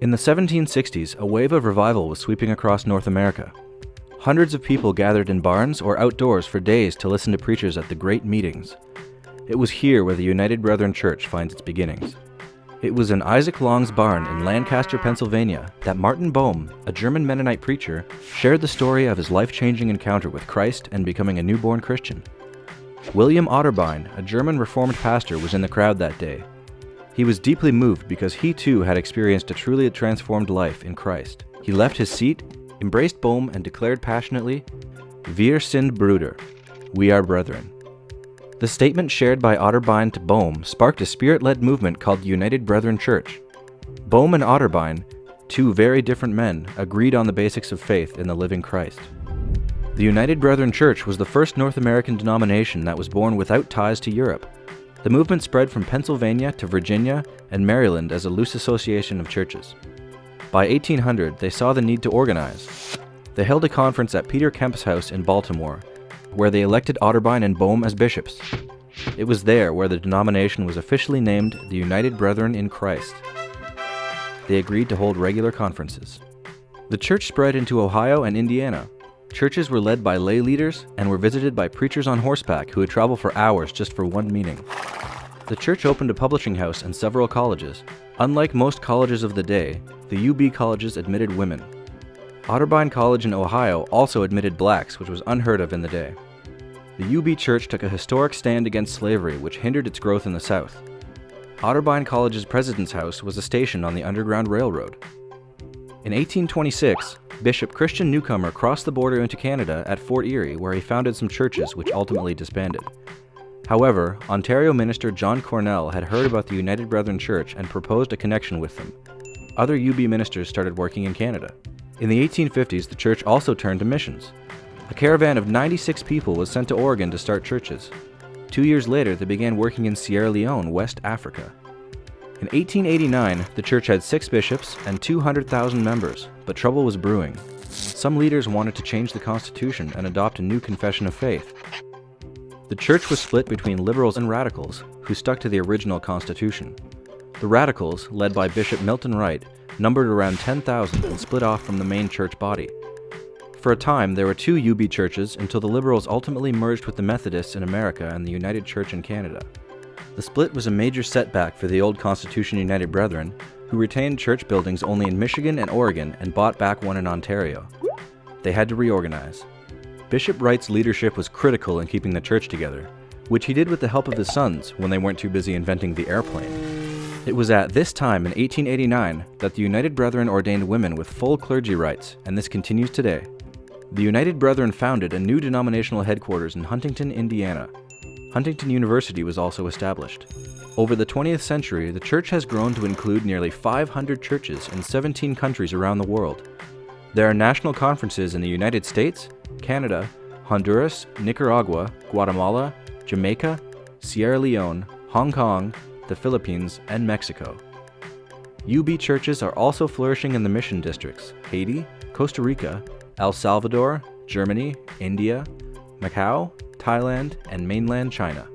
In the 1760s, a wave of revival was sweeping across North America. Hundreds of people gathered in barns or outdoors for days to listen to preachers at the Great Meetings. It was here where the United Brethren Church finds its beginnings. It was in Isaac Long's barn in Lancaster, Pennsylvania, that Martin Bohm, a German Mennonite preacher, shared the story of his life-changing encounter with Christ and becoming a newborn Christian. William Otterbein, a German Reformed pastor, was in the crowd that day. He was deeply moved because he too had experienced a truly transformed life in Christ. He left his seat, embraced Bohm, and declared passionately, "Wir sind Brüder," we are brethren. The statement shared by Otterbein to Bohm sparked a spirit-led movement called the United Brethren Church. Bohm and Otterbein, two very different men, agreed on the basics of faith in the living Christ. The United Brethren Church was the first North American denomination that was born without ties to Europe. The movement spread from Pennsylvania to Virginia and Maryland as a loose association of churches. By 1800, they saw the need to organize. They held a conference at Peter Kemp's house in Baltimore, where they elected Otterbein and Bohm as bishops. It was there where the denomination was officially named the United Brethren in Christ. They agreed to hold regular conferences. The church spread into Ohio and Indiana. Churches were led by lay leaders and were visited by preachers on horseback who would travel for hours just for one meeting. The church opened a publishing house and several colleges. Unlike most colleges of the day, the UB colleges admitted women. Otterbein College in Ohio also admitted blacks, which was unheard of in the day. The UB Church took a historic stand against slavery, which hindered its growth in the South. Otterbein College's president's house was a station on the Underground Railroad. In 1826, Bishop Christian Newcomer crossed the border into Canada at Fort Erie, where he founded some churches which ultimately disbanded. However, Ontario minister John Cornell had heard about the United Brethren Church and proposed a connection with them. Other UB ministers started working in Canada. In the 1850s, the church also turned to missions. A caravan of 96 people was sent to Oregon to start churches. 2 years later, they began working in Sierra Leone, West Africa. In 1889, the church had 6 bishops and 200,000 members, but trouble was brewing. Some leaders wanted to change the Constitution and adopt a new confession of faith. The church was split between liberals and radicals, who stuck to the original Constitution. The radicals, led by Bishop Milton Wright, numbered around 10,000 and split off from the main church body. For a time, there were 2 UB churches until the liberals ultimately merged with the Methodists in America and the United Church in Canada. The split was a major setback for the old Constitution United Brethren, who retained church buildings only in Michigan and Oregon and bought back one in Ontario. They had to reorganize. Bishop Wright's leadership was critical in keeping the church together, which he did with the help of his sons when they weren't too busy inventing the airplane. It was at this time in 1889 that the United Brethren ordained women with full clergy rights, and this continues today. The United Brethren founded a new denominational headquarters in Huntington, Indiana. Huntington University was also established. Over the 20th century, the church has grown to include nearly 500 churches in 17 countries around the world. There are national conferences in the United States, Canada, Honduras, Nicaragua, Guatemala, Jamaica, Sierra Leone, Hong Kong, the Philippines, and Mexico. UB churches are also flourishing in the mission districts, Haiti, Costa Rica, El Salvador, Germany, India, Macau, Thailand, and mainland China.